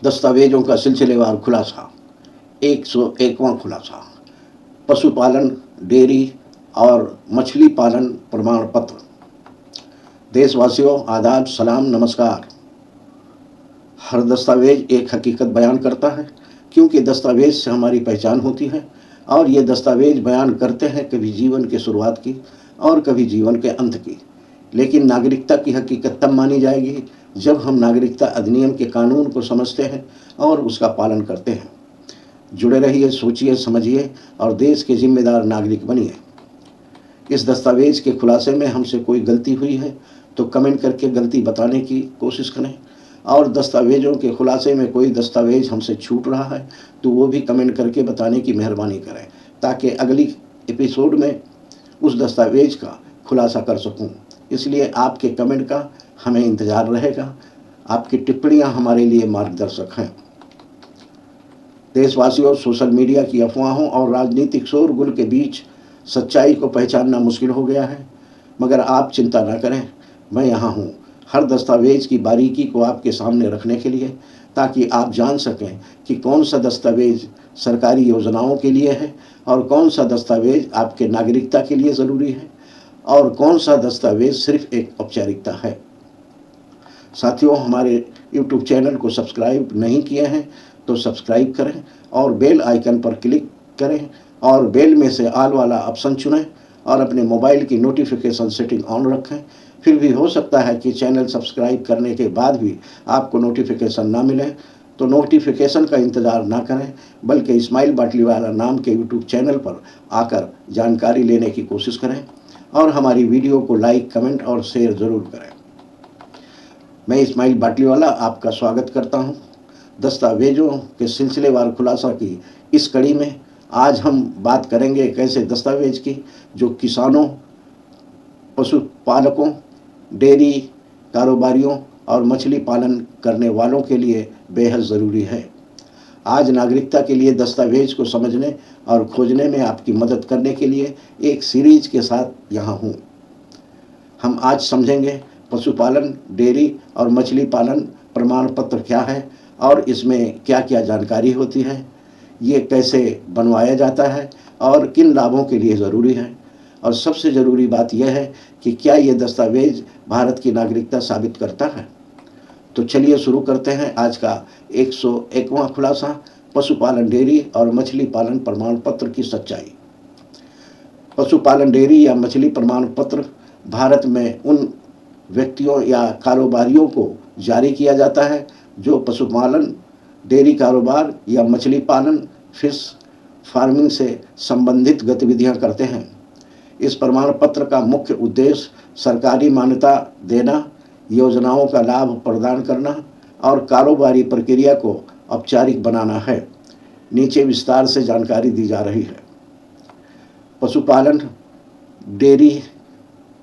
दस्तावेजों का सिलसिलेवार खुलासा। 101वां खुलासा। पशुपालन, डेयरी और मछली पालन प्रमाण पत्र। देशवासियों, आदाब, सलाम, नमस्कार। हर दस्तावेज एक हकीकत बयान करता है, क्योंकि दस्तावेज से हमारी पहचान होती है और ये दस्तावेज बयान करते हैं कभी जीवन की शुरुआत की और कभी जीवन के अंत की। लेकिन नागरिकता की हकीकत तब मानी जाएगी जब हम नागरिकता अधिनियम के कानून को समझते हैं और उसका पालन करते हैं। जुड़े रहिए, सोचिए, समझिए और देश के जिम्मेदार नागरिक बनिए। इस दस्तावेज के खुलासे में हमसे कोई गलती हुई है तो कमेंट करके गलती बताने की कोशिश करें, और दस्तावेजों के खुलासे में कोई दस्तावेज हमसे छूट रहा है तो वो भी कमेंट करके बताने की मेहरबानी करें, ताकि अगली एपिसोड में उस दस्तावेज का खुलासा कर सकूं। इसलिए आपके कमेंट का हमें इंतज़ार रहेगा। आपकी टिप्पणियां हमारे लिए मार्गदर्शक हैं। देशवासियों, सोशल मीडिया की अफवाहों और राजनीतिक शोरगुल के बीच सच्चाई को पहचानना मुश्किल हो गया है, मगर आप चिंता न करें, मैं यहाँ हूँ हर दस्तावेज की बारीकी को आपके सामने रखने के लिए, ताकि आप जान सकें कि कौन सा दस्तावेज सरकारी योजनाओं के लिए है और कौन सा दस्तावेज आपके नागरिकता के लिए ज़रूरी है और कौन सा दस्तावेज सिर्फ एक औपचारिकता है। साथियों, हमारे YouTube चैनल को सब्सक्राइब नहीं किए हैं तो सब्सक्राइब करें और बेल आइकन पर क्लिक करें और बेल में से ऑल वाला ऑप्शन चुनें और अपने मोबाइल की नोटिफिकेशन सेटिंग ऑन रखें। फिर भी हो सकता है कि चैनल सब्सक्राइब करने के बाद भी आपको नोटिफिकेशन ना मिले, तो नोटिफिकेशन का इंतज़ार ना करें, बल्कि इस्माइल बाटलीवाला नाम के YouTube चैनल पर आकर जानकारी लेने की कोशिश करें और हमारी वीडियो को लाइक, कमेंट और शेयर ज़रूर करें। मैं इस्माइल बाटलीवाला आपका स्वागत करता हूं। दस्तावेजों के सिलसिलेवार खुलासा की इस कड़ी में आज हम बात करेंगे एक ऐसे दस्तावेज की जो किसानों, पशुपालकों, डेयरी कारोबारियों और मछली पालन करने वालों के लिए बेहद ज़रूरी है। आज नागरिकता के लिए दस्तावेज को समझने और खोजने में आपकी मदद करने के लिए एक सीरीज के साथ यहाँ हूँ। हम आज समझेंगे पशुपालन, डेयरी और मछली पालन प्रमाण पत्र क्या है और इसमें क्या क्या जानकारी होती है, ये कैसे बनवाया जाता है और किन लाभों के लिए ज़रूरी है, और सबसे ज़रूरी बात यह है कि क्या ये दस्तावेज भारत की नागरिकता साबित करता है। तो चलिए शुरू करते हैं आज का 101वां खुलासा, पशुपालन, डेयरी और मछली पालन प्रमाण पत्र की सच्चाई। पशुपालन, डेयरी या मछली प्रमाण पत्र भारत में उन व्यक्तियों या कारोबारियों को जारी किया जाता है जो पशुपालन, डेयरी कारोबार या मछली पालन, फिश फार्मिंग से संबंधित गतिविधियां करते हैं। इस प्रमाण पत्र का मुख्य उद्देश्य सरकारी मान्यता देना, योजनाओं का लाभ प्रदान करना और कारोबारी प्रक्रिया को औपचारिक बनाना है। नीचे विस्तार से जानकारी दी जा रही है। पशुपालन, डेयरी,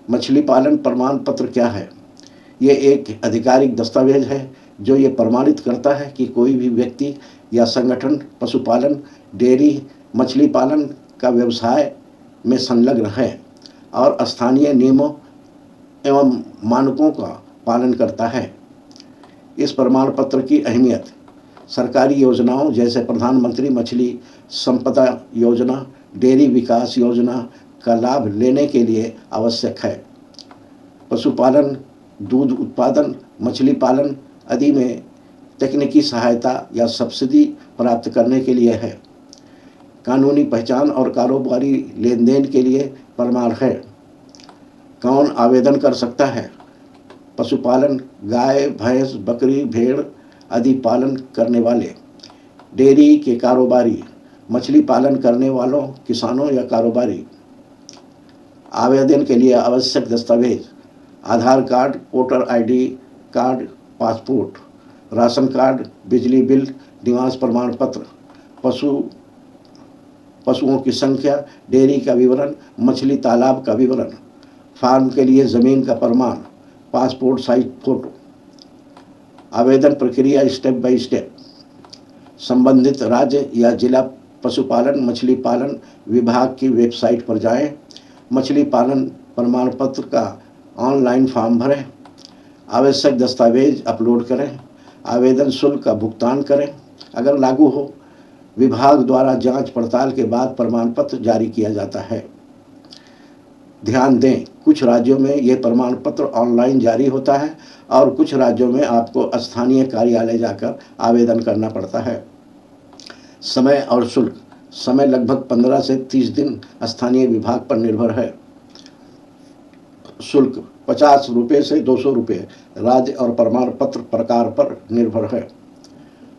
मछली पालन प्रमाण पत्र क्या है? ये एक आधिकारिक दस्तावेज है जो ये प्रमाणित करता है कि कोई भी व्यक्ति या संगठन पशुपालन, डेयरी, मछली पालन का व्यवसाय में संलग्न है और स्थानीय नियमों एवं मानकों का पालन करता है। इस प्रमाण पत्र की अहमियत सरकारी योजनाओं जैसे प्रधानमंत्री मछली संपदा योजना, डेयरी विकास योजना का लाभ लेने के लिए आवश्यक है। पशुपालन, दूध उत्पादन, मछली पालन आदि में तकनीकी सहायता या सब्सिडी प्राप्त करने के लिए है। कानूनी पहचान और कारोबारी लेन देन के लिए प्रमाण है। कौन आवेदन कर सकता है? पशुपालन, गाय, भैंस, बकरी, भेड़ आदि पालन करने वाले, डेयरी के कारोबारी, मछली पालन करने वालों, किसानों या कारोबारी। आवेदन के लिए आवश्यक दस्तावेज: Aadhaar card, voter ID card, passport, ration card, बिजली बिल, निवास प्रमाण पत्र, पशुओं की संख्या, डेयरी का विवरण, मछली तालाब का विवरण, फार्म के लिए ज़मीन का प्रमाण, पासपोर्ट साइज फोटो। आवेदन प्रक्रिया स्टेप बाय स्टेप। संबंधित राज्य या जिला पशुपालन मछली पालन विभाग की वेबसाइट पर जाएं, मछली पालन प्रमाण पत्र का ऑनलाइन फॉर्म भरें, आवश्यक दस्तावेज अपलोड करें, आवेदन शुल्क का भुगतान करें अगर लागू हो। विभाग द्वारा जांच पड़ताल के बाद प्रमाण पत्र जारी किया जाता है। ध्यान दें, कुछ राज्यों में ये प्रमाण पत्र ऑनलाइन जारी होता है और कुछ राज्यों में आपको स्थानीय कार्यालय जाकर आवेदन करना पड़ता है। समय और शुल्क। समय लगभग 15 से 30 दिन स्थानीय विभाग पर निर्भर है। शुल्क 50 रुपये से 200 रुपये राज्य और प्रमाण पत्र प्रकार पर निर्भर है।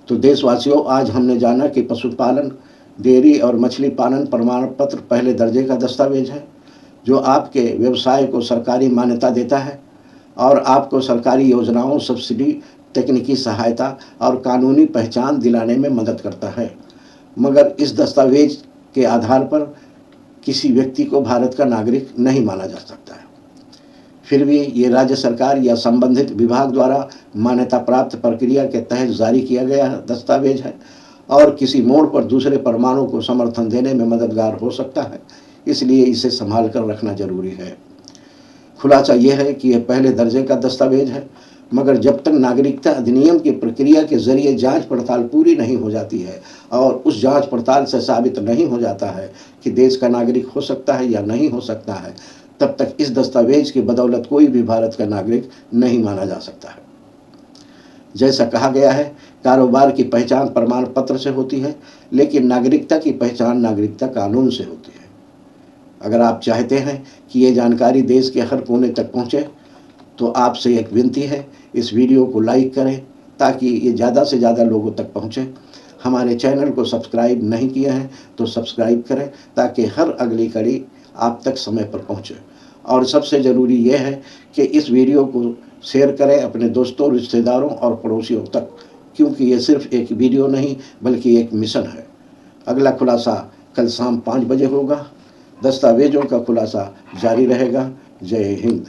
तो देशवासियों, आज हमने जाना कि पशुपालन, डेयरी और मछली पालन प्रमाण पत्र पहले दर्जे का दस्तावेज है जो आपके व्यवसाय को सरकारी मान्यता देता है और आपको सरकारी योजनाओं, सब्सिडी, तकनीकी सहायता और कानूनी पहचान दिलाने में मदद करता है। मगर इस दस्तावेज के आधार पर किसी व्यक्ति को भारत का नागरिक नहीं माना जा सकता है। फिर भी ये राज्य सरकार या संबंधित विभाग द्वारा मान्यता प्राप्त प्रक्रिया के तहत जारी किया गया दस्तावेज है और किसी मोड़ पर दूसरे प्रमाणों को समर्थन देने में मददगार हो सकता है, इसलिए इसे संभाल कर रखना जरूरी है। खुलासा यह है कि यह पहले दर्जे का दस्तावेज है, मगर जब तक नागरिकता अधिनियम की प्रक्रिया के जरिए जांच पड़ताल पूरी नहीं हो जाती है और उस जांच पड़ताल से साबित नहीं हो जाता है कि देश का नागरिक हो सकता है या नहीं हो सकता है, तब तक इस दस्तावेज की बदौलत कोई भी भारत का नागरिक नहीं माना जा सकता है। जैसा कहा गया है, कारोबार की पहचान प्रमाण पत्र से होती है, लेकिन नागरिकता की पहचान नागरिकता कानून से होती है। अगर आप चाहते हैं कि ये जानकारी देश के हर कोने तक पहुँचे, तो आपसे एक विनती है, इस वीडियो को लाइक करें ताकि ये ज़्यादा से ज़्यादा लोगों तक पहुँचे। हमारे चैनल को सब्सक्राइब नहीं किया है तो सब्सक्राइब करें ताकि हर अगली कड़ी आप तक समय पर पहुँचे। और सबसे ज़रूरी यह है कि इस वीडियो को शेयर करें अपने दोस्तों, रिश्तेदारों और पड़ोसियों तक, क्योंकि ये सिर्फ एक वीडियो नहीं बल्कि एक मिशन है। अगला खुलासा कल शाम 5 बजे होगा। दस्तावेजों का खुलासा जारी रहेगा। जय हिंद।